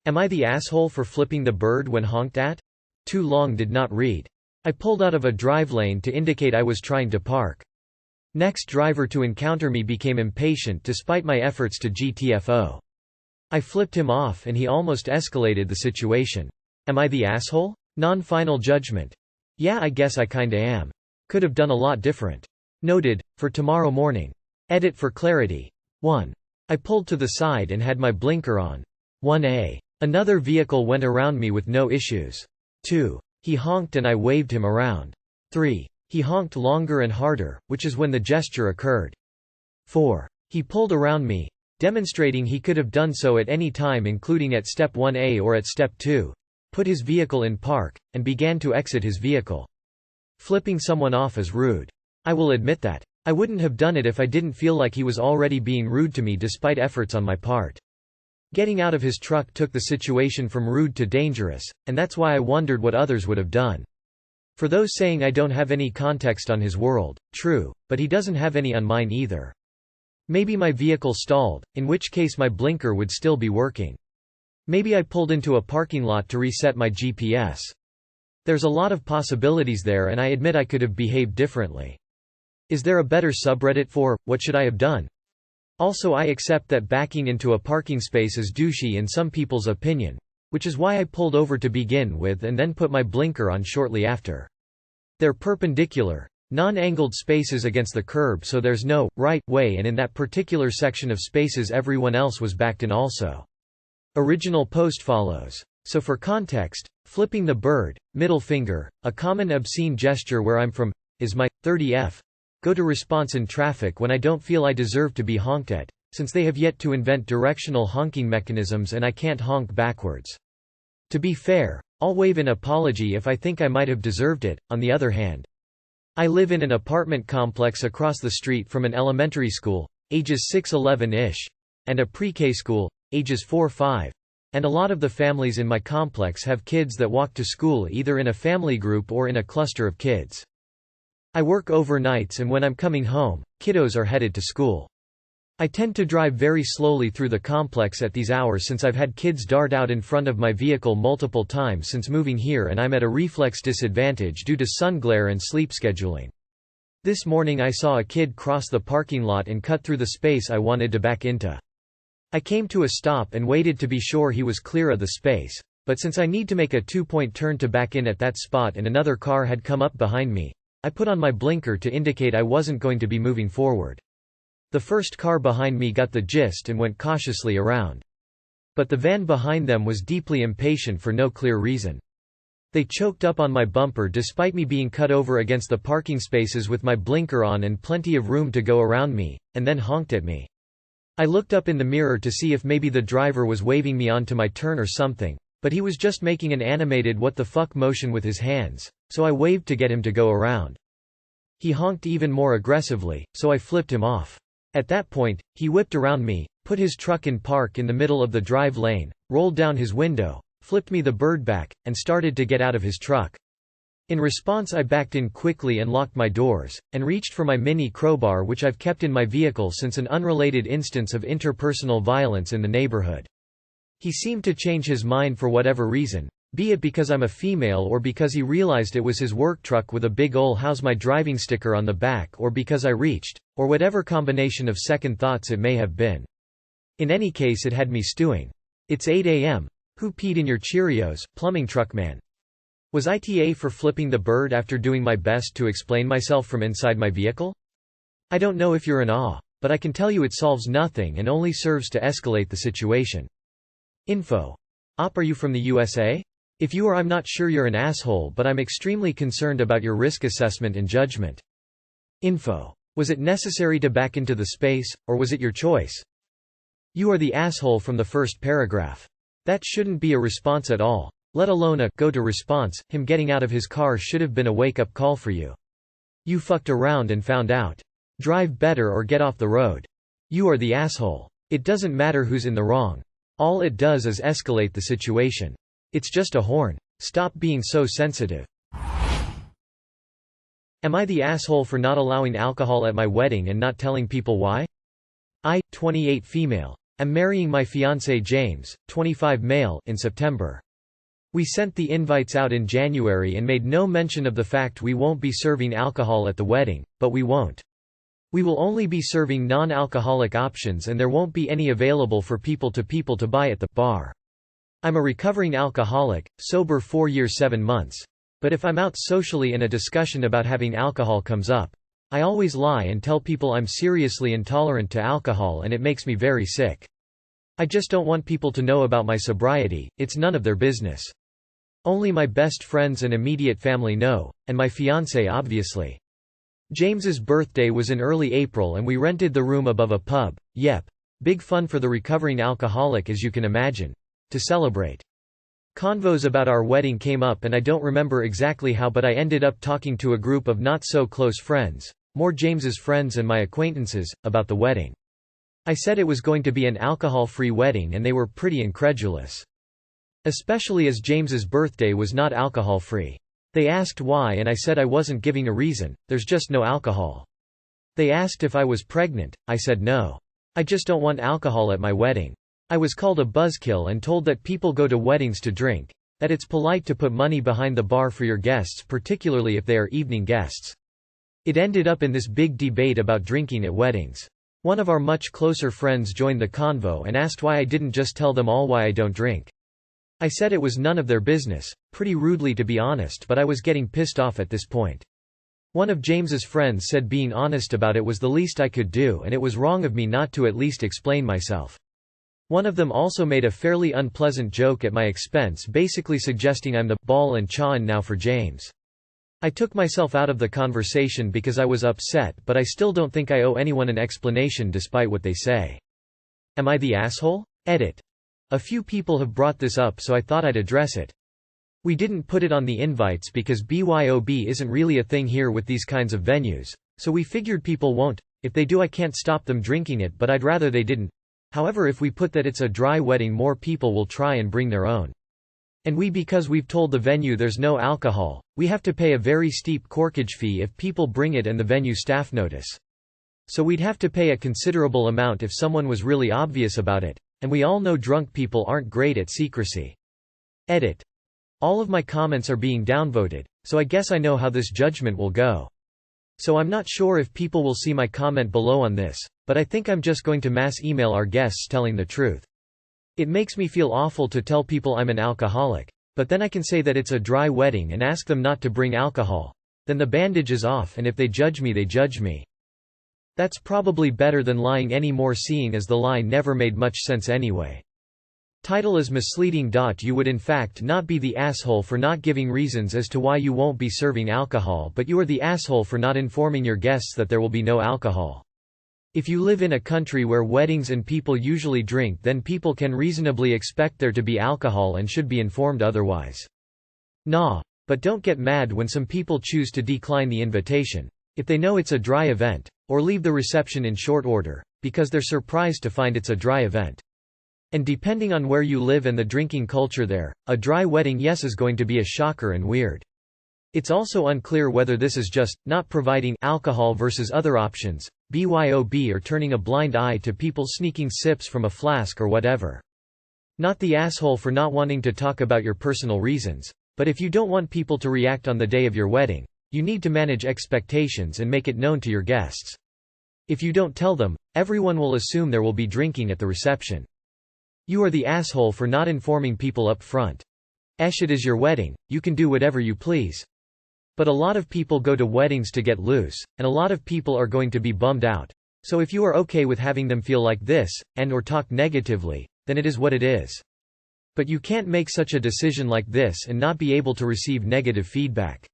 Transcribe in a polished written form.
Am I the asshole for flipping the bird when honked at? Too long did not read. I pulled out of a drive lane to indicate I was trying to park. Next driver to encounter me became impatient despite my efforts to GTFO. I flipped him off and he almost escalated the situation. Am I the asshole? Non-final judgment. Yeah, I guess I kinda am. Could have done a lot different. Noted, for tomorrow morning. Edit for clarity. 1. I pulled to the side and had my blinker on. 1a. Another vehicle went around me with no issues. 2. He honked and I waved him around. 3. He honked longer and harder, which is when the gesture occurred. 4. He pulled around me, demonstrating he could have done so at any time including at step 1a or at step 2, put his vehicle in park, and began to exit his vehicle. Flipping someone off is rude. I will admit that. I wouldn't have done it if I didn't feel like he was already being rude to me despite efforts on my part. Getting out of his truck took the situation from rude to dangerous, and that's why I wondered what others would have done. For those saying I don't have any context on his world, true, but he doesn't have any on mine either. Maybe my vehicle stalled, in which case my blinker would still be working. Maybe I pulled into a parking lot to reset my GPS. There's a lot of possibilities there and I admit I could have behaved differently. Is there a better subreddit for, what should I have done? Also, I accept that backing into a parking space is douchey in some people's opinion, which is why I pulled over to begin with and then put my blinker on shortly after. They're perpendicular, non-angled spaces against the curb, so there's no right way, and in that particular section of spaces everyone else was backed in also. Original post follows. So for context, flipping the bird, middle finger, a common obscene gesture where I'm from, is my 30F. Go to response in traffic when I don't feel I deserve to be honked at, since they have yet to invent directional honking mechanisms and I can't honk backwards. To be fair, I'll wave an apology if I think I might have deserved it. On the other hand, I live in an apartment complex across the street from an elementary school, ages 6–11-ish, and a pre-K school, ages 4–5, and a lot of the families in my complex have kids that walk to school either in a family group or in a cluster of kids. I work overnights and when I'm coming home, kiddos are headed to school. I tend to drive very slowly through the complex at these hours since I've had kids dart out in front of my vehicle multiple times since moving here and I'm at a reflex disadvantage due to sun glare and sleep scheduling. This morning I saw a kid cross the parking lot and cut through the space I wanted to back into. I came to a stop and waited to be sure he was clear of the space, but since I need to make a 2-point turn to back in at that spot and another car had come up behind me, I put on my blinker to indicate I wasn't going to be moving forward. The first car behind me got the gist and went cautiously around. But the van behind them was deeply impatient for no clear reason. They choked up on my bumper despite me being cut over against the parking spaces with my blinker on and plenty of room to go around me, and then honked at me. I looked up in the mirror to see if maybe the driver was waving me on to my turn or something, but he was just making an animated what the fuck motion with his hands, so I waved to get him to go around. He honked even more aggressively, so I flipped him off. At that point, he whipped around me, put his truck in park in the middle of the drive lane, rolled down his window, flipped me the bird back, and started to get out of his truck. In response I backed in quickly and locked my doors, and reached for my mini crowbar which I've kept in my vehicle since an unrelated instance of interpersonal violence in the neighborhood. He seemed to change his mind for whatever reason, be it because I'm a female or because he realized it was his work truck with a big ol' "How's my driving" sticker on the back or because I reached, or whatever combination of second thoughts it may have been. In any case it had me stewing. It's 8 a.m. Who peed in your Cheerios, plumbing truckman? Was ITA for flipping the bird after doing my best to explain myself from inside my vehicle? I don't know if you're in awe, but I can tell you it solves nothing and only serves to escalate the situation. Info. Op, are you from the USA? If you are, I'm not sure you're an asshole, but I'm extremely concerned about your risk assessment and judgment. Info. Was it necessary to back into the space, or was it your choice? You are the asshole from the first paragraph. That shouldn't be a response at all, let alone a go to response. Him getting out of his car should have been a wake-up call for you. You fucked around and found out. Drive better or get off the road. You are the asshole. It doesn't matter who's in the wrong. All it does is escalate the situation. It's just a horn. Stop being so sensitive. Am I the asshole for not allowing alcohol at my wedding and not telling people why? I, 28 female. Am marrying my fiancé James, 25 male, in September. We sent the invites out in January and made no mention of the fact we won't be serving alcohol at the wedding, but we won't. We will only be serving non-alcoholic options and there won't be any available for people to buy at the bar. I'm a recovering alcoholic, sober 4 years 7 months. But if I'm out socially and a discussion about having alcohol comes up, I always lie and tell people I'm seriously intolerant to alcohol and it makes me very sick. I just don't want people to know about my sobriety, it's none of their business. Only my best friends and immediate family know, and my fiancé obviously. James's birthday was in early April and we rented the room above a pub, yep. Big fun for the recovering alcoholic as you can imagine. To celebrate. Convos about our wedding came up and I don't remember exactly how but I ended up talking to a group of not so close friends, more James's friends and my acquaintances, about the wedding. I said it was going to be an alcohol-free wedding and they were pretty incredulous. Especially as James's birthday was not alcohol-free. They asked why and I said I wasn't giving a reason, there's just no alcohol. They asked if I was pregnant, I said no. I just don't want alcohol at my wedding. I was called a buzzkill and told that people go to weddings to drink, that it's polite to put money behind the bar for your guests particularly if they are evening guests. It ended up in this big debate about drinking at weddings. One of our much closer friends joined the convo and asked why I didn't just tell them all why I don't drink. I said it was none of their business, pretty rudely to be honest but I was getting pissed off at this point. One of James's friends said being honest about it was the least I could do and it was wrong of me not to at least explain myself. One of them also made a fairly unpleasant joke at my expense basically suggesting I'm the ball and chain now for James. I took myself out of the conversation because I was upset but I still don't think I owe anyone an explanation despite what they say. Am I the asshole? Edit. A few people have brought this up so I thought I'd address it. We didn't put it on the invites because BYOB isn't really a thing here with these kinds of venues, so we figured people won't. If they do I can't stop them drinking it but I'd rather they didn't. However if we put that it's a dry wedding more people will try and bring their own. And because we've told the venue there's no alcohol, we have to pay a very steep corkage fee if people bring it and the venue staff notice. So we'd have to pay a considerable amount if someone was really obvious about it, and we all know drunk people aren't great at secrecy. Edit. All of my comments are being downvoted, so I guess I know how this judgment will go. So I'm not sure if people will see my comment below on this, but I think I'm just going to mass email our guests telling the truth. It makes me feel awful to tell people I'm an alcoholic, but then I can say that it's a dry wedding and ask them not to bring alcohol. Then the bandage is off and if they judge me they judge me. That's probably better than lying anymore seeing as the lie never made much sense anyway. Title is misleading. You would in fact not be the asshole for not giving reasons as to why you won't be serving alcohol but you are the asshole for not informing your guests that there will be no alcohol. If you live in a country where weddings and people usually drink then people can reasonably expect there to be alcohol and should be informed otherwise. Nah. But don't get mad when some people choose to decline the invitation, if they know it's a dry event, or leave the reception in short order, because they're surprised to find it's a dry event. And depending on where you live and the drinking culture there, a dry wedding yes is going to be a shocker and weird. It's also unclear whether this is just, not providing alcohol versus other options, BYOB or turning a blind eye to people sneaking sips from a flask or whatever. Not the asshole for not wanting to talk about your personal reasons, but if you don't want people to react on the day of your wedding, you need to manage expectations and make it known to your guests. If you don't tell them, everyone will assume there will be drinking at the reception. You are the asshole for not informing people up front. It is your wedding, you can do whatever you please. But a lot of people go to weddings to get loose, and a lot of people are going to be bummed out. So if you are okay with having them feel like this, and/or talk negatively, then it is what it is. But you can't make such a decision like this and not be able to receive negative feedback.